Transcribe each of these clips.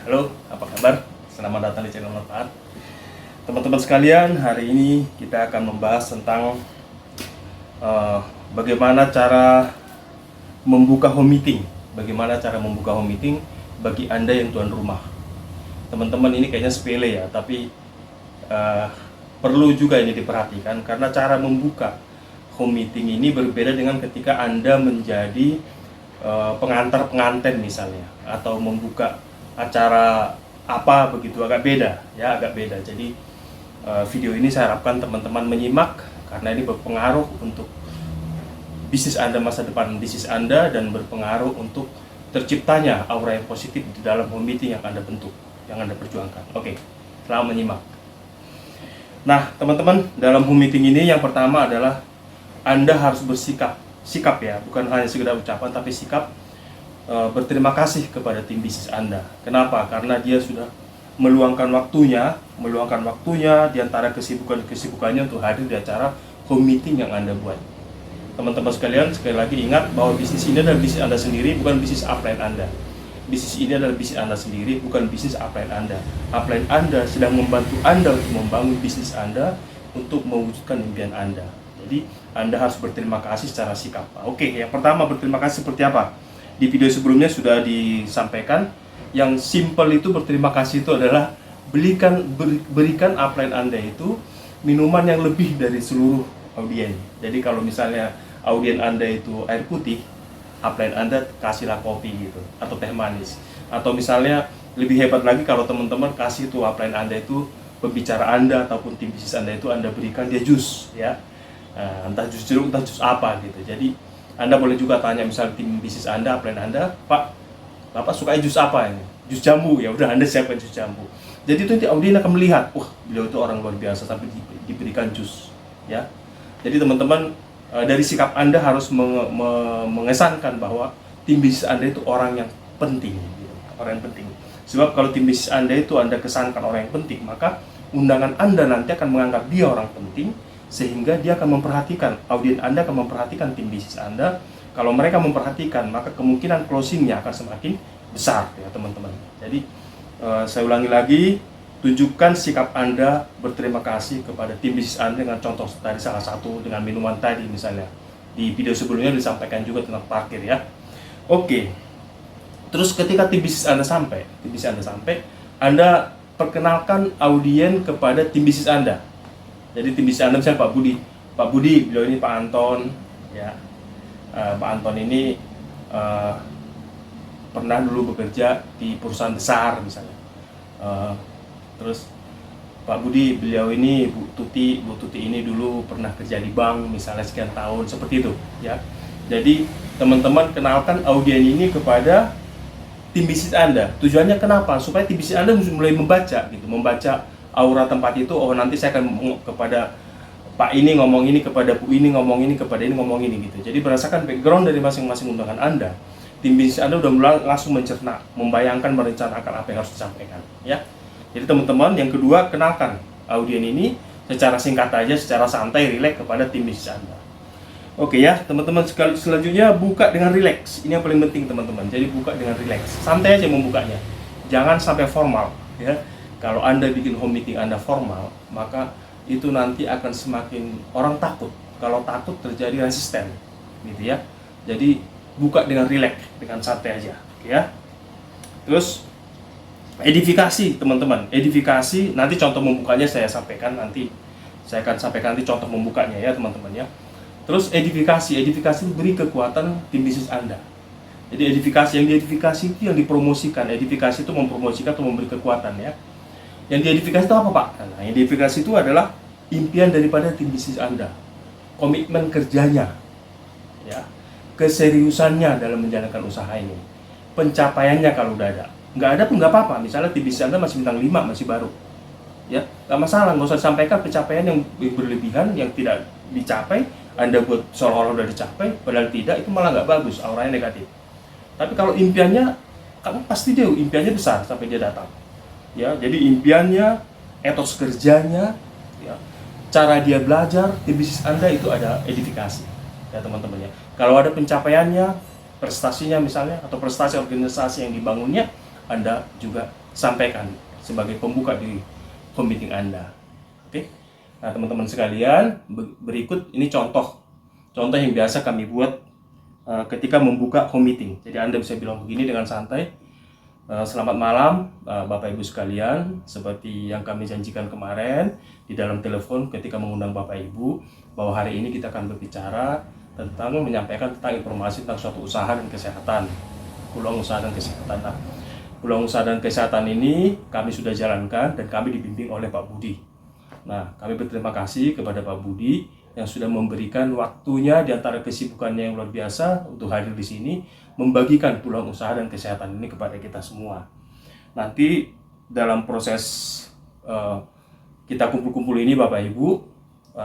Halo, apa kabar? Selamat datang di channel Manfaat. Teman-teman sekalian, hari ini kita akan membahas tentang bagaimana cara membuka home meeting. Bagaimana cara membuka home meeting bagi Anda yang tuan rumah. Teman-teman, ini kayaknya sepele ya, tapi perlu juga ini diperhatikan karena cara membuka home meeting ini berbeda dengan ketika Anda menjadi pengantar pengantin misalnya, atau membuka acara apa begitu, agak beda ya, agak beda. Jadi video ini saya harapkan teman-teman menyimak karena ini berpengaruh untuk bisnis Anda, masa depan bisnis Anda, dan berpengaruh untuk terciptanya aura yang positif di dalam home meeting yang Anda bentuk, yang Anda perjuangkan. Oke, selamat menyimak. Nah, teman-teman, dalam home meeting ini yang pertama adalah Anda harus bersikap ya, bukan hanya sekedar ucapan tapi sikap berterima kasih kepada tim bisnis Anda. Kenapa? Karena dia sudah meluangkan waktunya di antara kesibukannya untuk hadir di acara home meeting yang Anda buat. Teman-teman sekalian, sekali lagi ingat bahwa bisnis ini adalah bisnis Anda sendiri, bukan bisnis upline Anda. Bisnis ini adalah bisnis Anda sendiri, bukan bisnis upline Anda. Upline Anda sedang membantu Anda untuk membangun bisnis Anda, untuk mewujudkan impian Anda. Jadi Anda harus berterima kasih secara sikap. Oke, yang pertama berterima kasih seperti apa? Di video sebelumnya sudah disampaikan, yang simple itu berterima kasih itu adalah berikan upline Anda itu minuman yang lebih dari seluruh audien. Jadi kalau misalnya audien Anda itu air putih, upline Anda kasihlah kopi gitu, atau teh manis. Atau misalnya lebih hebat lagi kalau teman-teman kasih tuh upline Anda itu, pembicara Anda ataupun tim bisnis Anda itu Anda berikan dia jus ya. Entah jus jeruk, entah jus apa gitu. Jadi Anda boleh juga tanya misal tim bisnis Anda, upline Anda, Pak, Bapak suka jus apa ini? Jus jambu, ya udah Anda siapkan jus jambu. Jadi itu nanti audien akan melihat, wah beliau itu orang luar biasa sampai diberikan jus, ya. Jadi teman-teman, dari sikap Anda harus mengesankan bahwa tim bisnis Anda itu orang yang penting, gitu. Orang yang penting. Sebab kalau tim bisnis Anda itu Anda kesankan orang yang penting, maka undangan Anda nanti akan menganggap dia orang penting, sehingga dia akan memperhatikan, audien Anda akan memperhatikan tim bisnis Anda. Kalau mereka memperhatikan, maka kemungkinan closingnya akan semakin besar ya teman-teman. Jadi saya ulangi lagi, tunjukkan sikap Anda berterima kasih kepada tim bisnis Anda dengan contoh tadi salah satu dengan minuman tadi misalnya. Di video sebelumnya disampaikan juga tentang parkir ya. Oke. Terus ketika tim bisnis Anda sampai, Anda perkenalkan audien kepada tim bisnis Anda. Jadi tim bisnis Anda misalnya Pak Budi, beliau ini Pak Anton, ya. Pak Anton ini pernah dulu bekerja di perusahaan besar misalnya. Terus Pak Budi, beliau ini Bu Tuti ini dulu pernah kerja di bank misalnya sekian tahun, seperti itu, ya. Jadi teman-teman kenalkan audien ini kepada tim bisnis Anda. Tujuannya kenapa? Supaya tim bisnis Anda mulai membaca aura tempat itu. Oh, nanti saya akan kepada Pak ini ngomong ini, kepada Bu ini ngomong ini, kepada ini ngomong ini gitu. Jadi berdasarkan background dari masing-masing undangan Anda, tim bisnis Anda udah langsung mencerna, membayangkan, merencanakan apa yang harus disampaikan ya. Jadi teman-teman, yang kedua, kenalkan audien ini secara singkat aja, secara santai, rileks kepada tim bisnis Anda. Oke ya teman-teman, selanjutnya buka dengan rileks. Ini yang paling penting teman-teman. Jadi buka dengan rileks, santai aja membukanya, jangan sampai formal ya. Kalau Anda bikin home meeting Anda formal, maka itu nanti akan semakin orang takut. Kalau takut terjadi resisten, gitu ya. Jadi buka dengan rileks, dengan santai aja, ya. Terus edifikasi teman-teman, edifikasi nanti contoh membukanya saya sampaikan nanti. Saya akan sampaikan nanti contoh membukanya ya teman-teman ya. Terus edifikasi beri kekuatan tim bisnis Anda. Jadi edifikasi itu yang dipromosikan. Edifikasi itu mempromosikan atau memberi kekuatan ya. Yang diedifikasi itu apa Pak? Nah, yang diedifikasi itu adalah impian daripada tim bisnis Anda, komitmen kerjanya, ya, keseriusannya dalam menjalankan usaha ini, pencapaiannya kalau udah ada. Nggak ada pun nggak apa-apa. Misalnya tim bisnis Anda masih bintang 5, masih baru, ya, nggak masalah. Nggak usah disampaikan pencapaian yang berlebihan, yang tidak dicapai. Anda buat seolah-olah udah dicapai, padahal tidak, itu malah nggak bagus, auranya negatif. Tapi kalau impiannya, kamu pasti dia impiannya besar sampai dia datang. Ya, jadi impiannya, etos kerjanya, ya, cara dia belajar, tim bisnis Anda itu ada edifikasi, ya teman-teman ya. Kalau ada pencapaiannya, prestasinya misalnya, atau prestasi organisasi yang dibangunnya, Anda juga sampaikan sebagai pembuka di home meeting Anda. Oke. Nah, teman-teman sekalian, berikut ini contoh yang biasa kami buat ketika membuka home meeting. Jadi Anda bisa bilang begini dengan santai. Selamat malam Bapak Ibu sekalian, seperti yang kami janjikan kemarin di dalam telepon ketika mengundang Bapak Ibu, bahwa hari ini kita akan berbicara tentang menyampaikan tentang informasi tentang suatu usaha dan kesehatan, peluang usaha dan kesehatan. Nah, peluang usaha dan kesehatan ini kami sudah jalankan dan kami dibimbing oleh Pak Budi. Nah, kami berterima kasih kepada Pak Budi yang sudah memberikan waktunya di antara kesibukannya yang luar biasa untuk hadir di sini, membagikan peluang usaha dan kesehatan ini kepada kita semua. Nanti dalam proses kita kumpul-kumpul ini Bapak Ibu,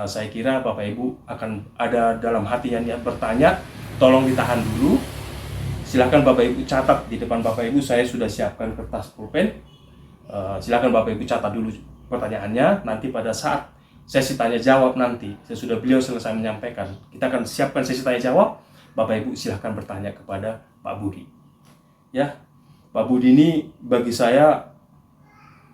saya kira Bapak Ibu akan ada dalam hatinya niat bertanya, tolong ditahan dulu. Silahkan Bapak Ibu catat di depan Bapak Ibu, saya sudah siapkan kertas pulpen. Silahkan Bapak Ibu catat dulu pertanyaannya. Nanti pada saat sesi tanya jawab nanti, sesudah beliau selesai menyampaikan, kita akan siapkan sesi tanya jawab. Bapak Ibu silahkan bertanya kepada Pak Budi. Ya, Pak Budi ini bagi saya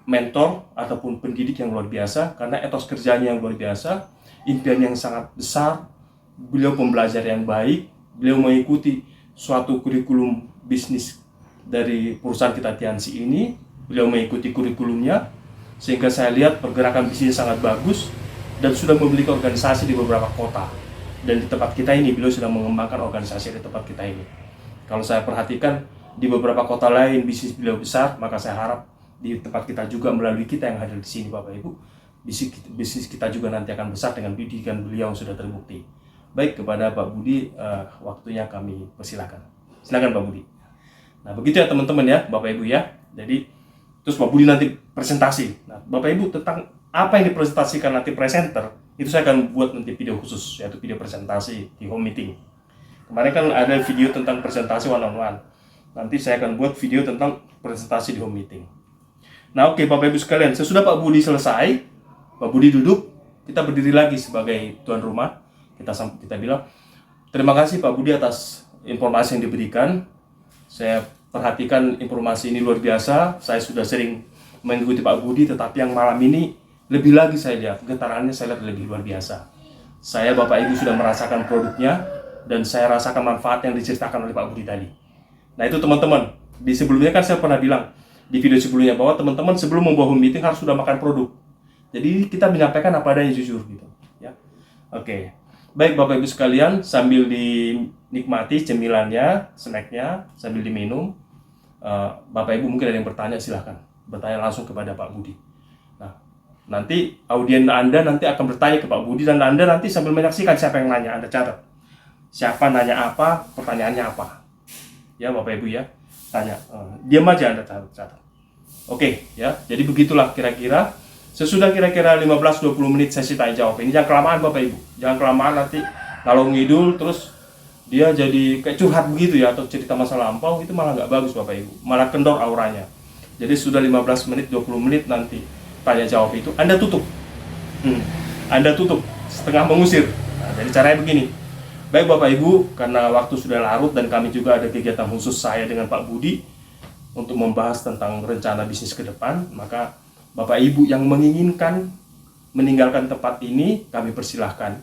mentor ataupun pendidik yang luar biasa, karena etos kerjanya yang luar biasa, impian yang sangat besar, beliau pembelajar yang baik, beliau mengikuti suatu kurikulum bisnis dari perusahaan kita Tiansi ini, beliau mengikuti kurikulumnya, sehingga saya lihat pergerakan bisnis sangat bagus dan sudah memiliki organisasi di beberapa kota. Dan di tempat kita ini, beliau sedang mengembangkan organisasi di tempat kita ini. Kalau saya perhatikan, di beberapa kota lain bisnis beliau besar, maka saya harap di tempat kita juga melalui kita yang hadir di sini Bapak Ibu, bisnis kita juga nanti akan besar dengan bidikan beliau yang sudah terbukti. Baik, kepada Pak Budi, waktunya kami persilakan. Silakan Pak Budi. Nah, begitu ya teman-teman ya, Bapak Ibu ya. Jadi, terus Pak Budi nanti presentasi. Nah, Bapak Ibu tentang apa yang dipresentasikan nanti presenter, itu saya akan buat nanti video khusus, yaitu video presentasi di home meeting. Kemarin kan ada video tentang presentasi one on one. Nanti saya akan buat video tentang presentasi di home meeting. Nah, oke Bapak Ibu sekalian, sesudah Pak Budi selesai, Pak Budi duduk, kita berdiri lagi sebagai tuan rumah. Kita bilang, terima kasih Pak Budi atas informasi yang diberikan. Saya perhatikan informasi ini luar biasa. Saya sudah sering mengikuti Pak Budi, tetapi yang malam ini lebih lagi saya lihat, getarannya saya lihat lebih luar biasa. Saya Bapak Ibu sudah merasakan produknya, dan saya rasakan manfaat yang diceritakan oleh Pak Budi tadi. Nah itu teman-teman, di sebelumnya kan saya pernah bilang, di video sebelumnya, bahwa teman-teman sebelum membawa home meeting harus sudah makan produk. Jadi kita menyampaikan apa adanya jujur gitu. Ya. Oke. Baik Bapak Ibu sekalian, sambil dinikmati cemilannya, snacknya, sambil diminum, Bapak Ibu mungkin ada yang bertanya, silahkan bertanya langsung kepada Pak Budi. Nah, nanti audien Anda nanti akan bertanya ke Pak Budi, dan Anda nanti sambil menyaksikan siapa yang nanya, Anda catat. Siapa nanya apa, pertanyaannya apa. Ya Bapak Ibu ya, tanya. Diam aja Anda catat. Oke, ya. Jadi begitulah kira-kira. Sesudah kira-kira 15-20 menit sesi tanya jawab. Ini jangan kelamaan Bapak Ibu. Jangan kelamaan, nanti kalau ngidul terus dia jadi kayak curhat begitu ya, atau cerita masa lampau, itu malah nggak bagus Bapak Ibu. Malah kendor auranya. Jadi sudah 15 menit, 20 menit nanti tanya jawab itu, Anda tutup. Anda tutup, setengah mengusir. Nah, jadi caranya begini. Baik Bapak Ibu, karena waktu sudah larut dan kami juga ada kegiatan khusus saya dengan Pak Budi untuk membahas tentang rencana bisnis ke depan, maka Bapak Ibu yang menginginkan meninggalkan tempat ini, kami persilahkan.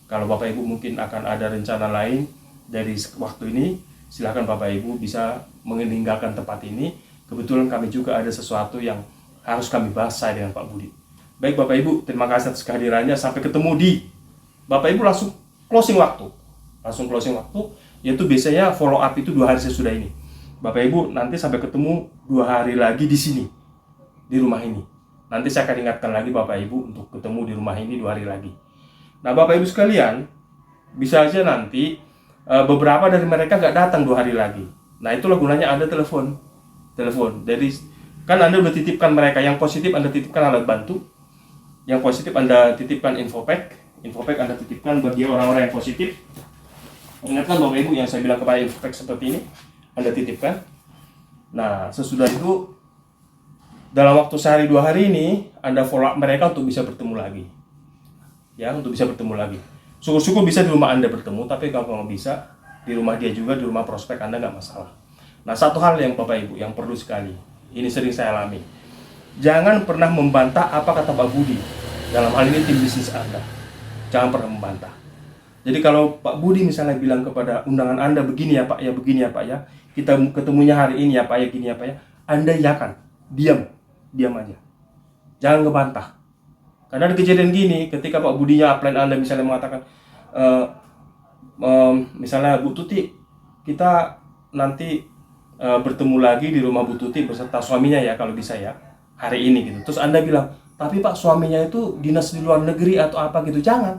Kalau Bapak Ibu mungkin akan ada rencana lain dari waktu ini, silahkan Bapak Ibu bisa meninggalkan tempat ini. Kebetulan kami juga ada sesuatu yang harus kami bahas saya dengan Pak Budi. Baik Bapak Ibu, terima kasih atas kehadirannya. Sampai ketemu di Bapak Ibu langsung closing waktu. Yaitu biasanya follow up itu 2 hari sesudah ini. Bapak Ibu nanti sampai ketemu 2 hari lagi di sini, di rumah ini. Nanti saya akan ingatkan lagi Bapak Ibu untuk ketemu di rumah ini 2 hari lagi. Nah Bapak Ibu sekalian, bisa aja nanti beberapa dari mereka nggak datang 2 hari lagi. Nah itulah gunanya Anda telepon. Jadi kan Anda udah titipkan mereka. Yang positif Anda titipkan alat bantu, yang positif Anda titipkan infopack Anda titipkan bagi orang-orang yang positif. Ingatkan Bapak Ibu yang saya bilang kepada infopack seperti ini, Anda titipkan. Nah sesudah itu, dalam waktu sehari 2 hari ini, Anda follow up mereka untuk bisa bertemu lagi. Ya, untuk bisa bertemu lagi. Syukur-syukur bisa di rumah Anda bertemu, tapi kalau nggak bisa, di rumah dia juga, di rumah prospek Anda nggak masalah. Nah, satu hal yang Bapak Ibu yang perlu sekali, ini sering saya alami. Jangan pernah membantah apa kata Pak Budi. Dalam hal ini tim bisnis Anda. Jangan pernah membantah. Jadi kalau Pak Budi misalnya bilang kepada undangan Anda begini ya Pak ya, begini ya Pak ya, kita ketemunya hari ini ya Pak ya, gini ya Pak ya, Anda yakan, diam aja. Jangan ngebantah. Karena ada kejadian gini, ketika Pak Budinya upline Anda misalnya mengatakan, misalnya Bu Tuti, kita nanti bertemu lagi di rumah Bu Tuti beserta suaminya ya kalau bisa ya, hari ini gitu. Terus Anda bilang, tapi Pak suaminya itu dinas di luar negeri atau apa gitu. Jangan,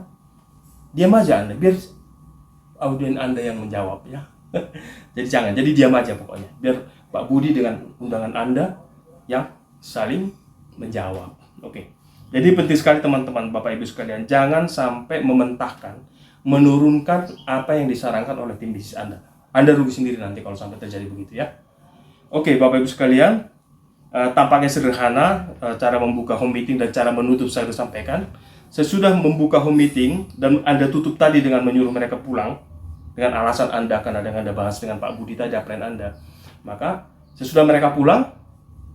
diam aja Anda, biar audien Anda yang menjawab ya. Jadi jangan, jadi diam aja pokoknya, biar Pak Budi dengan undangan Anda yang saling menjawab. Oke. Jadi penting sekali teman-teman, Bapak Ibu sekalian, jangan sampai mementahkan, menurunkan apa yang disarankan oleh tim bisnis Anda. Anda rugi sendiri nanti kalau sampai terjadi begitu ya. Oke, Bapak Ibu sekalian, tampaknya sederhana cara membuka home meeting dan cara menutup saya sudah sampaikan. Sesudah membuka home meeting dan Anda tutup tadi dengan menyuruh mereka pulang dengan alasan Anda, karena Anda bahas dengan Pak Budi tadi plan Anda, maka sesudah mereka pulang,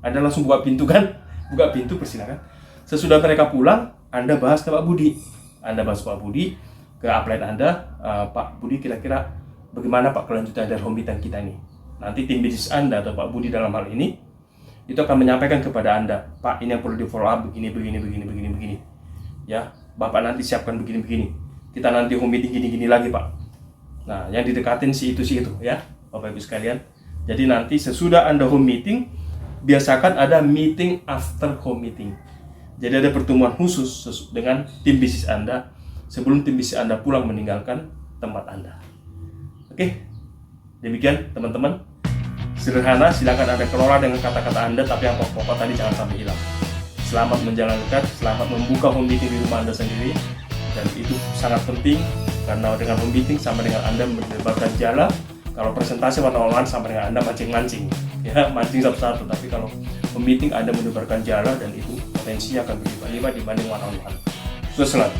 Anda langsung buka pintu kan? Buka pintu, persilakan. Sesudah mereka pulang, Anda bahas ke Pak Budi. Anda bahas Pak Budi ke upline Anda, Pak Budi kira-kira bagaimana Pak kelanjutan dari home meeting kita ini. Nanti tim bisnis Anda atau Pak Budi dalam hal ini itu akan menyampaikan kepada Anda, Pak ini yang perlu di follow up begini. Ya, Bapak nanti siapkan begini. Kita nanti home meeting gini lagi Pak. Nah, yang didekatin si itu ya, Bapak Ibu sekalian. Jadi nanti sesudah Anda home meeting, biasakan ada meeting after home meeting. Jadi ada pertemuan khusus dengan tim bisnis Anda sebelum tim bisnis Anda pulang meninggalkan tempat Anda. Oke, demikian teman-teman. Sederhana, silakan Anda kelola dengan kata-kata Anda, tapi yang pokok-pokok tadi jangan sampai hilang. Selamat menjalankan, selamat membuka home meeting di rumah Anda sendiri, dan itu sangat penting karena dengan home meeting sama dengan Anda menebarkan jala. Kalau presentasi online sama dengan Anda mancing-mancing, ya mancing satu-satu. Tapi kalau home meeting Anda menebarkan jala, dan itu potensinya akan berlipat-lipat dibanding one on one. Sukses selalu.